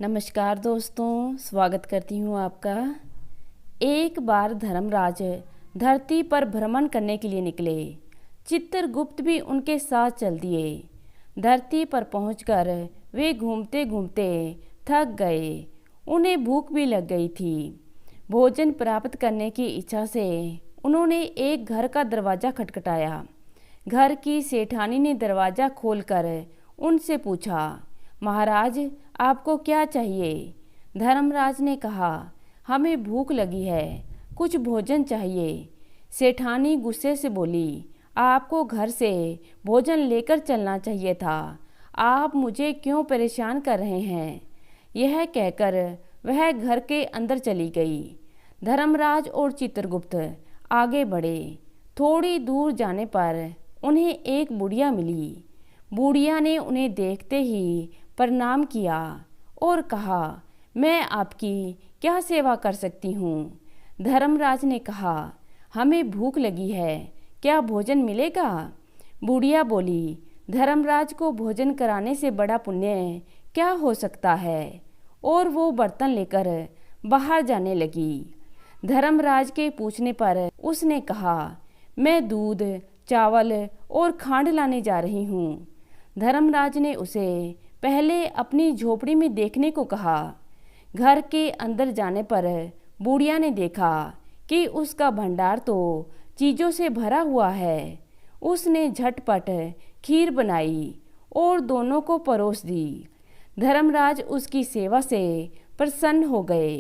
नमस्कार दोस्तों, स्वागत करती हूँ आपका। एक बार धर्मराज धरती पर भ्रमण करने के लिए निकले। चित्रगुप्त भी उनके साथ चल दिए। धरती पर पहुंचकर वे घूमते घूमते थक गए। उन्हें भूख भी लग गई थी। भोजन प्राप्त करने की इच्छा से उन्होंने एक घर का दरवाज़ा खटखटाया। घर की सेठानी ने दरवाज़ा खोलकर उनसे पूछा, महाराज, आपको क्या चाहिए? धर्मराज ने कहा, हमें भूख लगी है, कुछ भोजन चाहिए। सेठानी गुस्से से बोली, आपको घर से भोजन लेकर चलना चाहिए था। आप मुझे क्यों परेशान कर रहे हैं? यह कहकर वह घर के अंदर चली गई। धर्मराज और चित्रगुप्त आगे बढ़े। थोड़ी दूर जाने पर उन्हें एक बुढ़िया मिली। बुढ़िया ने उन्हें देखते ही प्रणाम किया और कहा, मैं आपकी क्या सेवा कर सकती हूँ? धर्मराज ने कहा, हमें भूख लगी है, क्या भोजन मिलेगा? बुढ़िया बोली, धर्मराज को भोजन कराने से बड़ा पुण्य क्या हो सकता है? और वो बर्तन लेकर बाहर जाने लगी। धर्मराज के पूछने पर उसने कहा, मैं दूध, चावल और खांड लाने जा रही हूँ। धर्मराज ने उसे पहले अपनी झोपड़ी में देखने को कहा। घर के अंदर जाने पर बुढ़िया ने देखा कि उसका भंडार तो चीज़ों से भरा हुआ है। उसने झटपट खीर बनाई और दोनों को परोस दी। धर्मराज उसकी सेवा से प्रसन्न हो गए।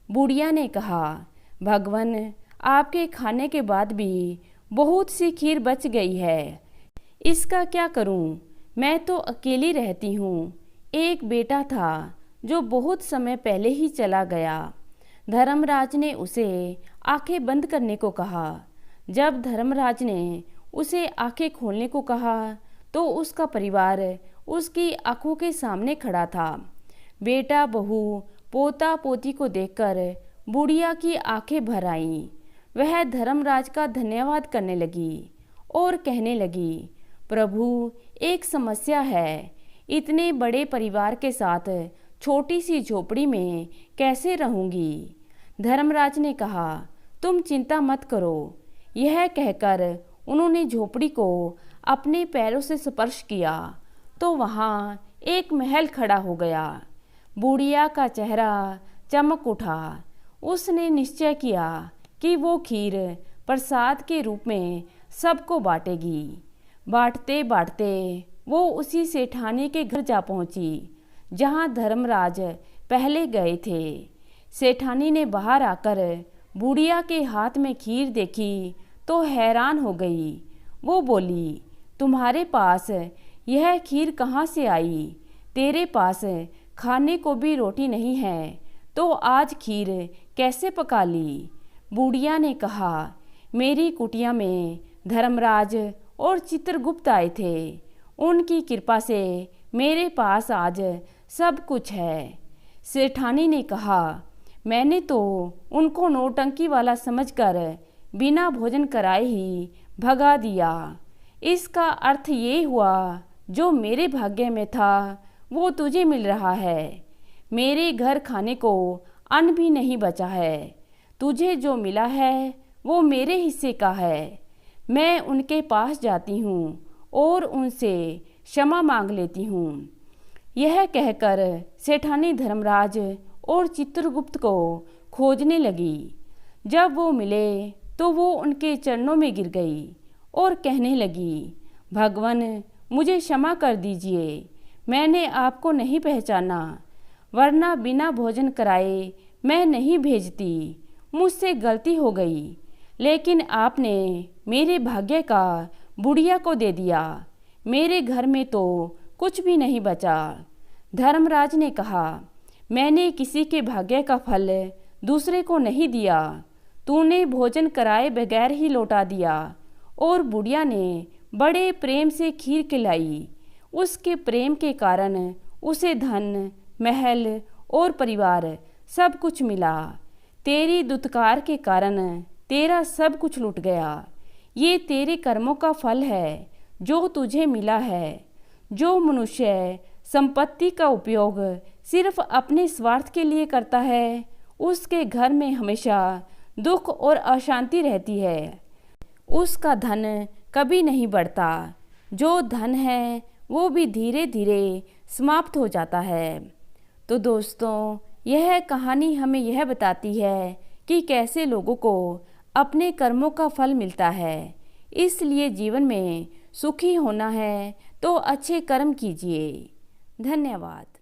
बुढ़िया ने कहा, भगवान, आपके खाने के बाद भी बहुत सी खीर बच गई है, इसका क्या करूं? मैं तो अकेली रहती हूँ। एक बेटा था जो बहुत समय पहले ही चला गया। धर्मराज ने उसे आंखें बंद करने को कहा। जब धर्मराज ने उसे आंखें खोलने को कहा तो उसका परिवार उसकी आंखों के सामने खड़ा था। बेटा, बहू, पोता पोती को देखकर बुढ़िया की आंखें भर आईं। वह धर्मराज का धन्यवाद करने लगी और कहने लगी, प्रभु, एक समस्या है। इतने बड़े परिवार के साथ छोटी सी झोपड़ी में कैसे रहूंगी? धर्मराज ने कहा, तुम चिंता मत करो। यह कहकर उन्होंने झोपड़ी को अपने पैरों से स्पर्श किया तो वहाँ एक महल खड़ा हो गया। बुढ़िया का चेहरा चमक उठा। उसने निश्चय किया कि वो खीर प्रसाद के रूप में सबको बांटेगी। बांटते बांटते वो उसी सेठानी के घर जा पहुंची जहां धर्मराज पहले गए थे। सेठानी ने बाहर आकर बुढ़िया के हाथ में खीर देखी तो हैरान हो गई। वो बोली, तुम्हारे पास यह खीर कहाँ से आई? तेरे पास खाने को भी रोटी नहीं है तो आज खीर कैसे पका ली? बुढ़िया ने कहा, मेरी कुटिया में धर्मराज और चित्रगुप्त आए थे। उनकी कृपा से मेरे पास आज सब कुछ है। सेठानी ने कहा, मैंने तो उनको नौटंकी वाला समझकर बिना भोजन कराए ही भगा दिया। इसका अर्थ ये हुआ, जो मेरे भाग्य में था वो तुझे मिल रहा है। मेरे घर खाने को अन्न भी नहीं बचा है। तुझे जो मिला है वो मेरे हिस्से का है। मैं उनके पास जाती हूँ और उनसे क्षमा मांग लेती हूँ। यह कहकर सेठानी धर्मराज और चित्रगुप्त को खोजने लगी। जब वो मिले तो वो उनके चरणों में गिर गई और कहने लगी, भगवान, मुझे क्षमा कर दीजिए। मैंने आपको नहीं पहचाना, वरना बिना भोजन कराए मैं नहीं भेजती। मुझसे गलती हो गई, लेकिन आपने मेरे भाग्य का बुढ़िया को दे दिया। मेरे घर में तो कुछ भी नहीं बचा। धर्मराज ने कहा, मैंने किसी के भाग्य का फल दूसरे को नहीं दिया। तूने भोजन कराए बगैर ही लौटा दिया। और बुढ़िया ने बड़े प्रेम से खीर खिलाई। उसके प्रेम के कारण उसे धन, महल और परिवार सब कुछ मिला। तेरी दुत्कार के कारण तेरा सब कुछ लुट गया। ये तेरे कर्मों का फल है जो तुझे मिला है। जो मनुष्य संपत्ति का उपयोग सिर्फ अपने स्वार्थ के लिए करता है, उसके घर में हमेशा दुख और अशांति रहती है। उसका धन कभी नहीं बढ़ता। जो धन है वो भी धीरे धीरे समाप्त हो जाता है। तो दोस्तों, यह कहानी हमें यह बताती है कि कैसे लोगों को अपने कर्मों का फल मिलता है। इसलिए जीवन में सुखी होना है तो अच्छे कर्म कीजिए। धन्यवाद।